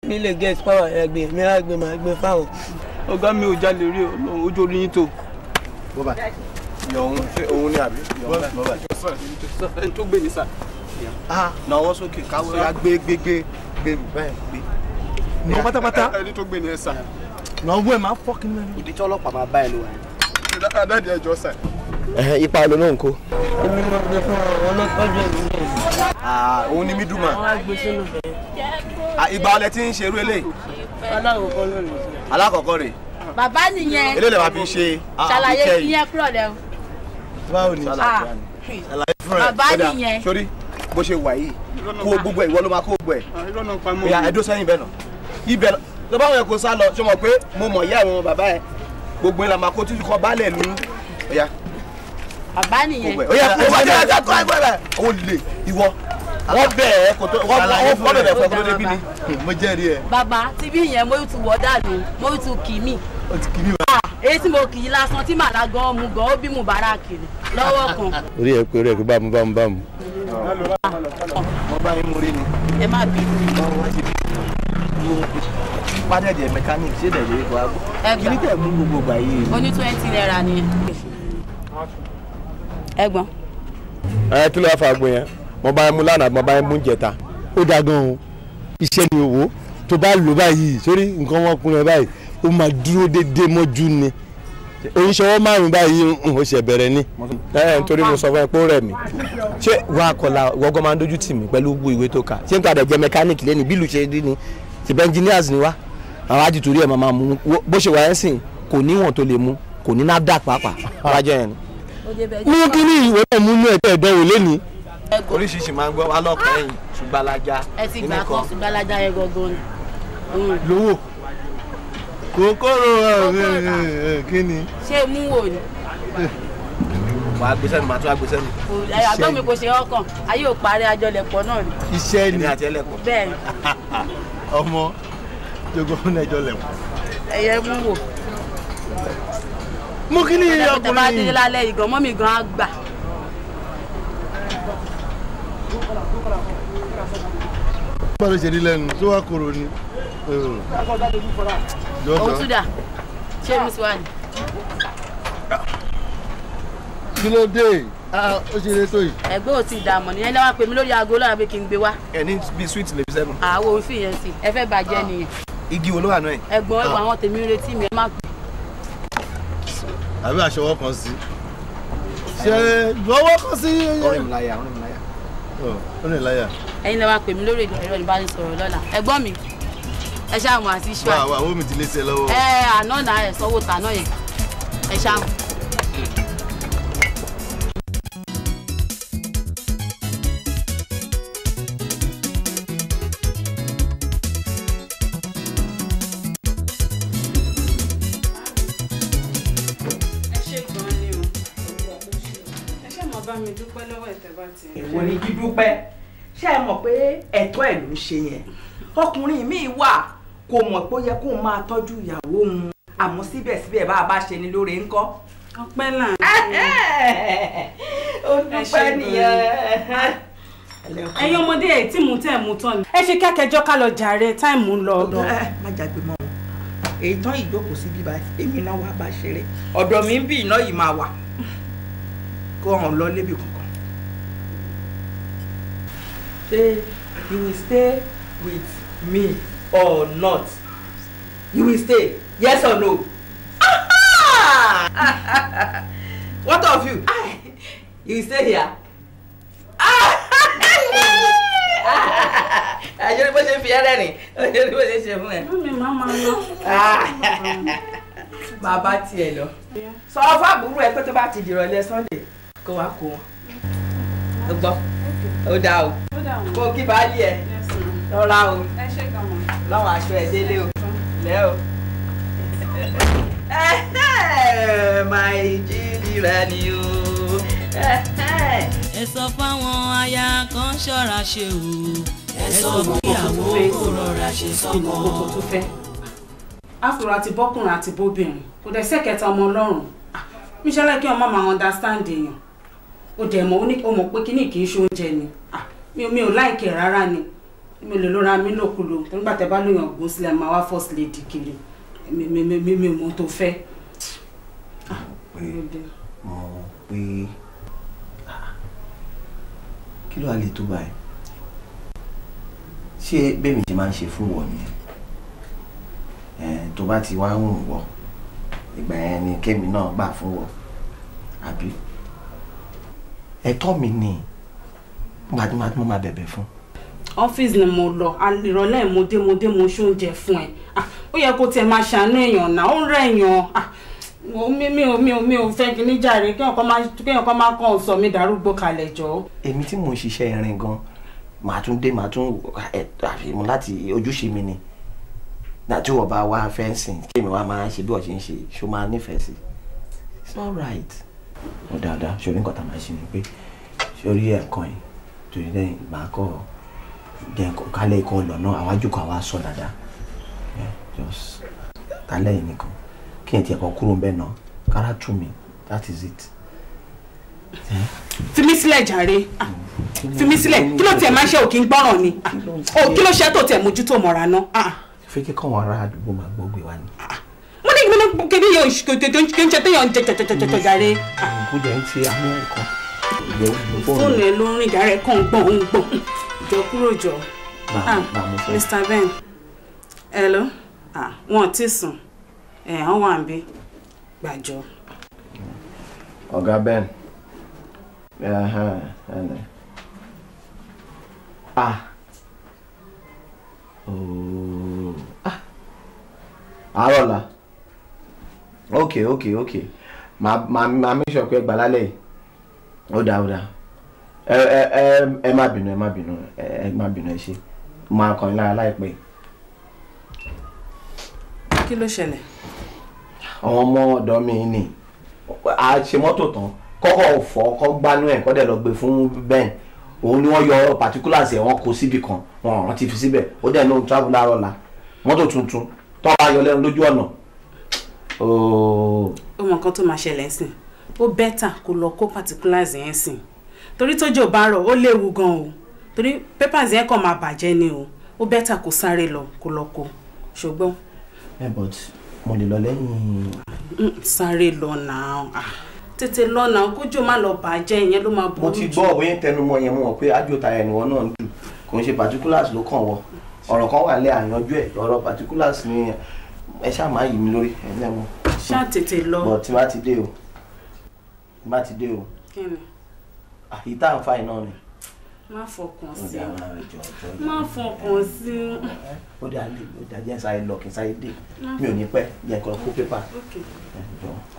mi lè get power ẹgbẹ́ mi á gbé máa gbé fáwọn. ọ̀gá mi ò jalè rí ojú orí yín tó. bọ́bà yọ òun ṣé òun ní àbí. bọ́bà ẹni tó gbé ní sà. náà wọ́n sókè káwọ́ ya gbé bẹ́ẹ̀ gbé. ní pátápátá ẹni tó gbé ní ẹ sà. náà wọ́n ẹ̀ máa fọ́ kí ní mẹ́rin. òdì tí ọlọ́pàá máa bá ẹ lọ wà. adáde ẹjọ́ sà. ipa ló náà ń kó. èmi máa gbé fún àwọn ọlọ́tọ́jú ẹ̀mí náà. òun ni mí dùn mà. wọ́n á gbé sínú fẹ́. ìgbà ọlẹ tí ń ṣerú eléyìí. alákọ̀ọ́kọ́ lónìí. alákọ̀ọ́kọ́ rè. bàbá nìyẹn. eléyìí lè máa fi ṣe. ṣàlàyé kí yẹn kúrò lẹ́wọ̀. báwo ni. ṣàlàyé fún ẹ. bàbá nìyẹn. sórí bó ṣe wà yìí kó gbogbo ẹ ìwọ ló máa kó gbogbo ẹ. ìyá ẹdó sẹ́yìn bẹ́ẹ̀ náà ibẹ̀ tó bá wọn kó sá lọ ṣé mo pé mo mọ̀ ìyá ìwọ̀n bàbá ẹ gbogbo ẹ la máa kó títí kọ baálẹ̀ ní. bàbá nìyẹn. ó yá kó bá jẹ́ ajá kọ́ ẹgbẹ́ rẹ̀ ó lè ìwọ wọ́n bẹ̀rẹ̀ kò tó wọ́n fọ́lọ̀ rẹ̀ fún ọkùnrin débi ni. mo jẹ́rìí ẹ. bàbá tí bí yẹn mo tún wọ́ dànù mo tún kì mí. o ti kì mí wá. èyí tí mo kì í lásán tí màlá gan mu gan ó bí mu bàrà kiri lọ́wọ́ kan. orí ẹ pé bámu. mo bá yín mú rí ni. ẹ má bí. pádẹ́ẹ̀dì mẹkáníìkì ṣé dẹ̀yẹ ìwà ẹgbà kí ní tẹ̀ mú gbogbo gbà yìí. ó ní 20 naira ni. ẹ̀gbọ́n. Kí ló wá fa àgbo yẹn mo bá mú lánàá mo bá mú jẹta ó dáa gan o iṣẹ́ ni owó tó bá lò báyìí sórí nǹkan wọn kún ẹ báyìí ó máa dúró déédéé mọ́jú ni oníṣòwò márùn báyìí ó ṣe bẹ̀rẹ̀ ni nítorí mo sọ fún ẹ pé ó rẹ̀ mí ṣé wàá kọlà wọ́gọ́ máa ń dójú tì mí pẹ̀lú gbogbo ìwé tó kà ṣé n padà jẹ́ mẹkáníìkì lẹ́nu bílù ṣe rí ni ṣùgbọ́n engineers ni wá àwọn àjìtúrí ẹ̀ máa mú bó ṣe wà ẹ́ sìn kò níwọ̀n tó lè mú kò ní NAFDAC pàápàá wájọ yẹn ni mú kí ní ìwé náà mú inú ẹ̀tẹ́ ìdánwò lẹ́ni. oríṣiríṣi máa ń gbọ́ wá lọ́kàn ẹ̀yìn ṣùgbàlájà. ẹ ti gbà kan ṣùgbàlájà yẹn gangan ni. lówó kòkòrò kí ni. ṣé mú wò ni. wàá gbèsè ni màá tún àgbèsè ni. àgbọn mi kò ṣe ọkàn ayé ò parí àjọlẹ̀pọ̀ náà ni. iṣẹ́ ni àti ẹlẹ́pọ̀. bẹ́ẹ̀ ni. ọmọ jogun fún ẹjọ́ lẹ̀pọ̀. ẹyẹ mú wò. mú kí ni ọkùnrin. ọ̀dọ̀ bá délé lálẹ́ ìgàn mọ́ mi gan á gbà. bá ló ṣe rí lẹ́nu tó wá kúrò ni. òun tún dà ṣé mo sì wà ní. kí ló dé ó ṣe eré tó yìí. ẹgbẹ́ ò tí ì dààmú ni ẹni wá pè mí lórí aago lọ́nà pé kí n gbé wá. ẹ ní bíi sweet lè fi sẹ́nu. àwọn òun fìyẹn sí ẹ fẹ́ bàjẹ́ nìyẹn. igi wo ló wà náà yìí. ẹ̀gbọ́n ẹ̀gbọ́n àwọn tèmi ń retí mi ẹ má pè. àbí àṣọwọ́ kan sí. ṣe lọ́wọ́ kan sí. orin mi láyà. ẹ̀yin lè wá pè mí lórí ẹ̀rọ ìbánisọ̀rọ̀ lọ́la ẹ̀gbọ́n mi ẹ ṣáàmù àti iṣu àti. wà owó mi ti lé ṣe lọ́wọ́. àná náà ẹ̀ sanwó tàná yẹn ẹ ṣáàmù. èwo ni dídúpẹ́ ṣé ẹ mọ̀ pé ẹ̀tọ́ ẹ̀ ló ń ṣe yẹn ọkùnrin míì wà kò mọ̀ pé ó yẹ kó máa tọ́jú ìyàwó òun àmọ́ síbẹ̀síbẹ̀ bá a bá ṣe ni lóore ńkọ́. ọpẹ́ là ń ó dúpẹ́ nìyẹn. ẹ̀yin ọmọdé ẹ̀ tí mú tẹ̀ mú tán ni. ẹ ṣe kẹ́kẹ́jọ́ ká lọ jàre táìmù ń lọ ọ̀dọ̀. má jàgbé mọ́ wọn èyí tán ìjókòó sí bíbá èmi náà wà bá ṣeré ọ̀dọ̀ mi ń bí iná yìí máa wà kó hàn lọ lébi kankan. Say you will stay with me or not? You will stay, yes or no? What of you? You will stay here. Àjọyọ̀ bó ṣe fi ẹrẹ́ rìn, àjọyọ̀ bó ṣe ṣe fún ẹ. Mi máa ma lọ. Bàbá tiẹ̀ lọ. Sọ fáàbùrù ẹ pé tó bá ti dìrọ̀lẹ́ Sunday kó wá kó wọn. Ó gbọ́. Ó dáa o. Kó kí baálé ẹ lọ́ra o. Láwọn aṣọ ẹ̀ délé o. Lẹ́ o. Máa jírí rẹ ni o. Ẹ sọ fáwọn aya kan ṣọ́ra ṣe o. Ẹ sọ fún ìyàwó kó rọra ṣe sọ́kọ. Kò tó fẹ́. Afro àti bọ́kùnrin àti bóbìnrin kò dẹ̀ sẹ́kẹ̀ta ọmọ ọlọ́run. Mi ṣẹlẹ̀ kí ọmọ máa understand èèyàn. Ó dẹ̀ mọ̀ ó mọ̀ pé kíní kì í ṣe oúnjẹ ni. Mi ò láìkẹ̀ rárá ni. mi lè lóra mi lòkulò nígbà tẹ́ bá lóyún ọ̀gbọ́n sílẹ̀ máa wá first lady kiri mi mọ̀ tó fẹ́. pé kí ló wà lè tó báyìí ṣé bẹ́ẹ̀ mi ṣe máa ń ṣe fún wọn nìyẹn tó bá ti wá ń wọ̀ ìgbà yẹn ni kémi náà gbà fún wọn àbí ẹ̀tọ́ mi ni gbàdúrà tí mo máa bẹ̀bẹ̀ fún. ọ́fíìsì ni mo lọ ìrọ̀lẹ́ mo dé mo ṣe oúnjẹ fún ẹ ó yẹ kó tiẹ̀ máa ṣàánú èèyàn náà ó ń rẹ̀ èèyàn mi ò fẹ́ kí ní jàre kéèyàn kan máa kàn sọ mi darúgbó kalẹ̀ jọ. èmi tí mò ń ṣiṣẹ́ irin gan màá tún àfihàn láti ojúṣe mi ni tí wọ́n bá wá fẹ́ǹsìn kéèmí wá máa ṣe bí wọ́n ṣe ń ṣe ṣó máa nífẹ̀ẹ́ sí it's all right. ó dáadáa ṣorí nǹkan tá a máa ṣe ni pé ṣorí ẹ̀kan yìí torí lẹ́yìn màá kọ́ jẹ́ kálẹ̀ ikọ̀ lọ́nà àwájú kan àwa sọ dáadáa just kálẹ̀ yìí nìkan kí n tiẹ̀ kọ́ kúrò ń bẹ̀ náà kára tú mi that is it. fi mí sílẹ̀ jàre fi mí sílẹ̀ kí ló tiẹ̀ máa ń ṣe òkè ń gbọ́ràn ni kí ló ṣe tó tiẹ̀ mójútó mọ̀ra náà. fi kíkọ́ wọn ará àdúgbò máa gbọ́gbé wa ni. mo ní ìgbìmọ̀ kébí yóò kí n ṣe téèyàn jẹjẹjẹjẹjẹ jàre. kó jẹ́ ń ti àwọn ẹ̀kọ́. fóònù ẹ ló ń rìn gàrẹ́ kàn gbọ̀n jọ kúrò jọ. Mr. Ben hello wọn ti sùn wọ́n wà ń bí gbàjọ. ọ̀gá Ben àárọ̀lá ok máa make sure pé gbà lálẹ́ yìí ó dáa ẹ má bínú ẹ ṣe máa kàn yín lára láìpẹ́. kí ló ṣẹlẹ̀. àwọn ọmọ ọ̀dọ́ mi ni a ṣe mọ́tò tán kọ́kọ́ fọ́ kọ́ gbánú ẹ̀ kọ́ dẹ̀ lọ gbé fún Ben òun ni wọ́n yọ particulars ẹ̀ wọ́n kó síbi kan wọ́n rántí fi síbẹ̀ ó dẹ̀ lóun travel láàárọ̀ la mọ́tò tuntun tó bá yọ lẹ́nu lójú ọ̀nà. ó mọ nǹkan tó máa ṣẹlẹ̀ sìn ó bẹ́tà kó lọ kó particulars yẹn sìn torí tójò bá rọ̀ ó léwu gan o torí papers yẹn kàn máa bàjẹ́ ni o ó bẹ́tà kó sáré lọ kó ṣùgbọ́n. but mo lè lọ lẹ́yìn. sáré lọ náà tètè lọ náà kójò má lọ bàjẹ́ ìyẹn ló máa burú jù. mo ti gbọ́ òwe tẹnumọ́ yẹn mọ̀ pé ájò tayà ẹ̀nìwọ̀n náà ń dù kò ń ṣe particulars ló kàn wọ́ ọ̀rọ̀ kan wà lẹ́ àyànjú ẹ̀ ọ̀rọ̀ particulars ni ẹ ṣáà máa yí mi lórí ẹ̀ lẹ́mu. ṣáà tètè lọ. bọ̀ tí bá ti dé o. kí ni. ìta ń fa iná ni. má fọkàn sí má fọkàn sí. ó dà jẹ́ sáyé lọ kí n sáyé dé mi ò ní pẹ́ jẹ́ kó pépà.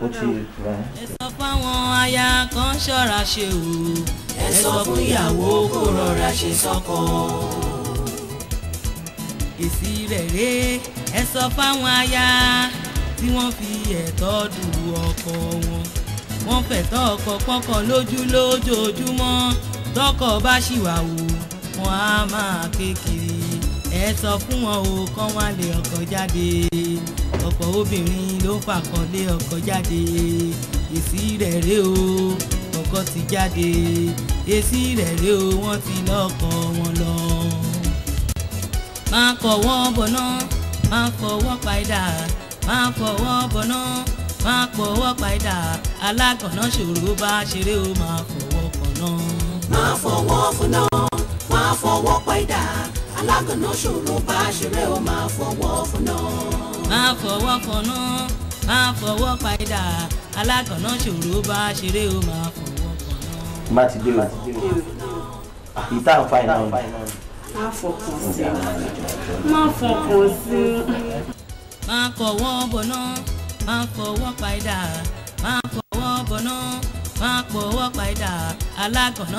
ó ti rẹ̀. ẹ sọ fáwọn aya kan ṣọ́ra ṣe o ẹ sọ fún ìyàwó kó rọra ṣe sọ́kọ. èsì rẹ̀ rèé ẹ sọ fáwọn aya tí wọ́n fi ẹ̀tọ́ dù ọkọ wọ́n fẹ̀tọ́ ọkọ pọ́kàn lójú lójoojúmọ́ tọkọ bá ṣìwàwù wọn á máa ké kiri ẹ sọ fún wọn o kán wá lé ọkọ jáde ọ̀pọ̀ obìnrin ló fàkọ lé ọkọ jáde èsì rẹ̀ rèé o ọkọ ti jáde èsì rẹ̀ rèé o wọ́n ti lọ́kọ wọn lọ. máa kọ̀wọ́ bọ̀nà máa fọwọ́ padà máa fọwọ́ bọ̀nà máa fọwọ́ padà alágànná ṣòro bá ṣeré o máa fọwọ́ kànná. máa fọwọ́ fúnná máa fọwọ́ padà alágànná ṣòro bá ṣeré o máa fọwọ́ fúnná. máa fọwọ́ kànná máa fọwọ́ padà alágànná ṣòro bá ṣeré o máa fọwọ́ kànná. má ti dé ìta ń fa iná ni. má fọkàn sí má fọkàn sí. máa kọ̀wọ́ bọ̀nà máa fọwọ́ padà máa fọwọ́ bọ̀nà máa fọwọ́ padà alágànná.